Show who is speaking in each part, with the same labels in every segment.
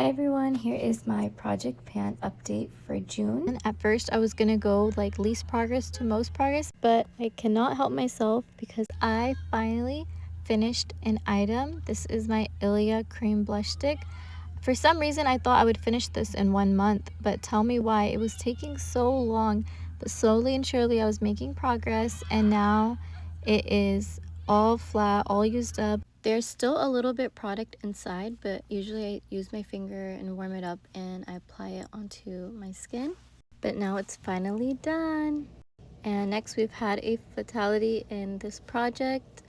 Speaker 1: Hi everyone, here is my project pan update for June. And at first I was gonna go like least progress to most progress, but I cannot help myself because I finally finished an item. This is my Ilia cream blush stick. For some reason I thought I would finish this in 1 month, but tell me why. It was taking so long, but slowly and surely I was making progress, and now it is all flat, all used up. There's still a little bit product inside, but usually I use my finger and warm it up and I apply it onto my skin. But now it's finally done. And next we've had a fatality in this project.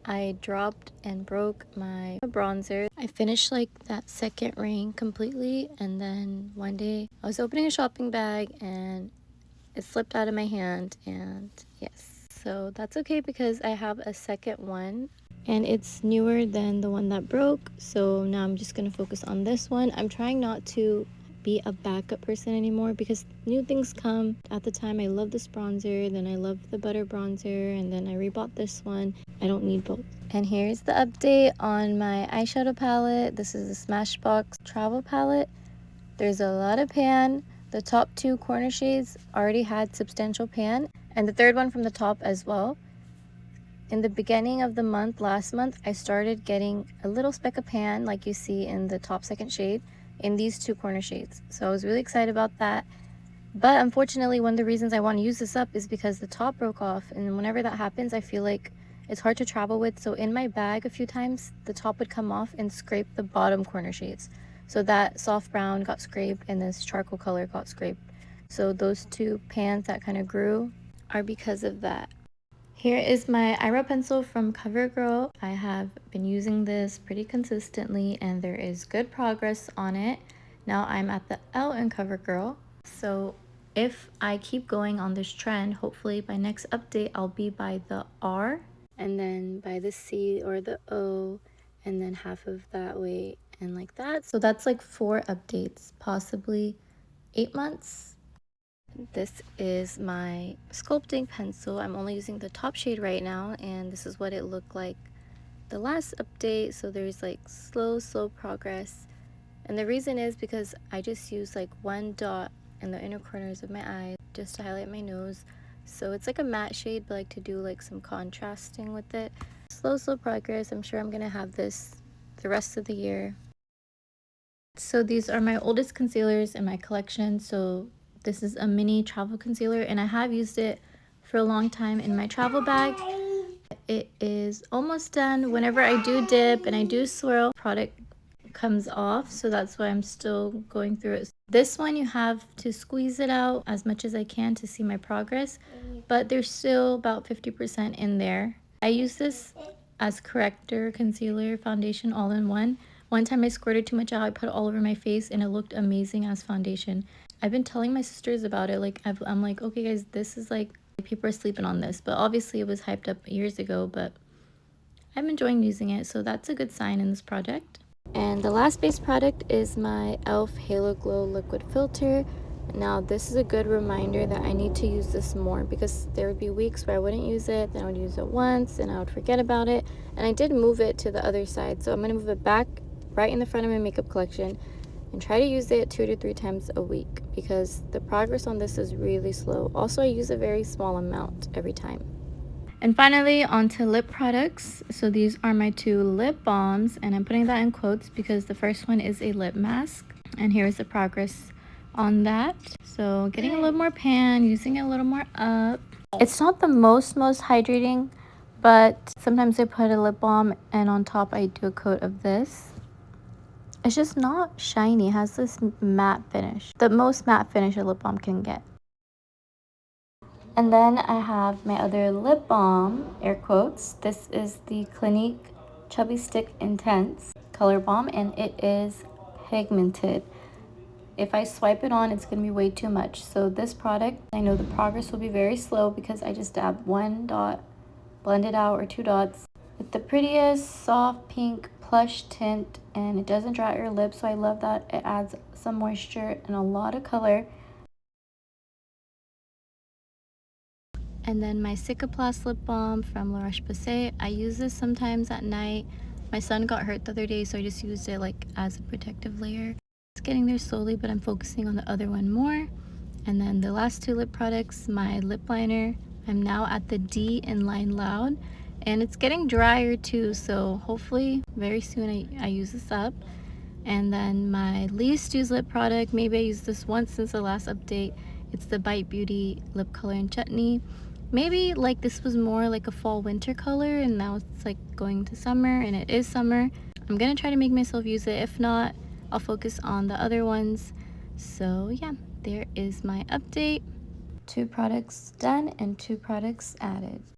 Speaker 1: I dropped and broke my bronzer. I finished like that second ring completely, and then one day I was opening a shopping bag and it slipped out of my hand, and yes. So that's okay because I have a second one and it's newer than the one that broke, so now I'm just gonna focus on this one. I'm trying not to be a backup person anymore because new things come. At the time I love this bronzer, then I love the butter bronzer, and then I rebought this one. I don't need both. And here's the update on my eyeshadow palette. This is the Smashbox travel palette. There's a lot of pan. The top two corner shades already had substantial pan, and the third one from the top as well. In the beginning of the month, last month, I started getting a little speck of pan like you see in the top second shade in these two corner shades. So I was really excited about that. But unfortunately, one of the reasons I want to use this up is because the top broke off, and whenever that happens, I feel like it's hard to travel with. So in my bag a few times, the top would come off and scrape the bottom corner shades. So that soft brown got scraped and this charcoal color got scraped. So those two pans that kind of grew are because of that. Here is my eyebrow pencil from CoverGirl. I have been using this pretty consistently and there is good progress on it. Now I'm at the L in CoverGirl. So if I keep going on this trend, hopefully by next update I'll be by the R, and then by the C or the O, and then half of that way and like that. So that's like 4 updates, possibly 8 months. This is my sculpting pencil. I'm only using the top shade right now, and this is what it looked like the last update. So there's like slow progress, and the reason is because I just use like one dot in the inner corners of my eye just to highlight my nose. So it's like a matte shade, but I like to do like some contrasting with it. Slow progress. I'm sure I'm gonna have this the rest of the year. So these are my oldest concealers in my collection. So this is a mini travel concealer, and I have used it for a long time in my travel bag. It is almost done. Whenever I do dip and I do swirl, product comes off, so that's why I'm still going through it. This one you have to squeeze it out as much as I can to see my progress, but there's still about 50% in there. I use this as corrector, concealer, foundation all in one. One time I squirted too much out, I put it all over my face and it looked amazing as foundation. I've been telling my sisters about it. Like I'm like, okay guys, this is like, people are sleeping on this, but obviously it was hyped up years ago, but I'm enjoying using it, so that's a good sign in this project. And the last base product is my e.l.f. Halo Glow liquid filter. Now this is a good reminder that I need to use this more, because there would be weeks where I wouldn't use it, then I would use it once and I would forget about it, and I did move it to the other side, so I'm going to move it back right in the front of my makeup collection and try to use it 2 to 3 times a week, because the progress on this is really slow. Also, I use a very small amount every time. And finally, onto lip products. So these are my 2 lip balms, and I'm putting that in quotes because the first one is a lip mask, and here's the progress on that. So getting a little more pan, using it a little more up. It's not the most hydrating, but sometimes I put a lip balm and on top I do a coat of this. It's just not shiny. It has this matte finish, the most matte finish a lip balm can get. And then I have my other lip balm, air quotes. This is the Clinique Chubby Stick Intense Color Balm, and it is pigmented. If I swipe it on, it's going to be way too much. So this product, I know the progress will be very slow because I just dab 1 dot, blend it out, or 2 dots. With the prettiest soft pink plush tint, and it doesn't dry out your lips, so I love that. It adds some moisture and a lot of color. And then my Cicaplast lip balm from La Roche-Posay. I use this sometimes at night. My son got hurt the other day, so I just used it like as a protective layer. It's getting there slowly, but I'm focusing on the other one more. And then the last two lip products, my lip liner, I'm now at the D in Line Loud, and it's getting drier too, so hopefully very soon I use this up. And then my least used lip product, maybe I used this once since the last update, it's the Bite Beauty lip color in Chutney. Maybe like this was more like a fall winter color, and now it's like going to summer, and it is summer. I'm gonna try to make myself use it. If not, I'll focus on the other ones. So yeah, there is my update. 2 products done and 2 products added.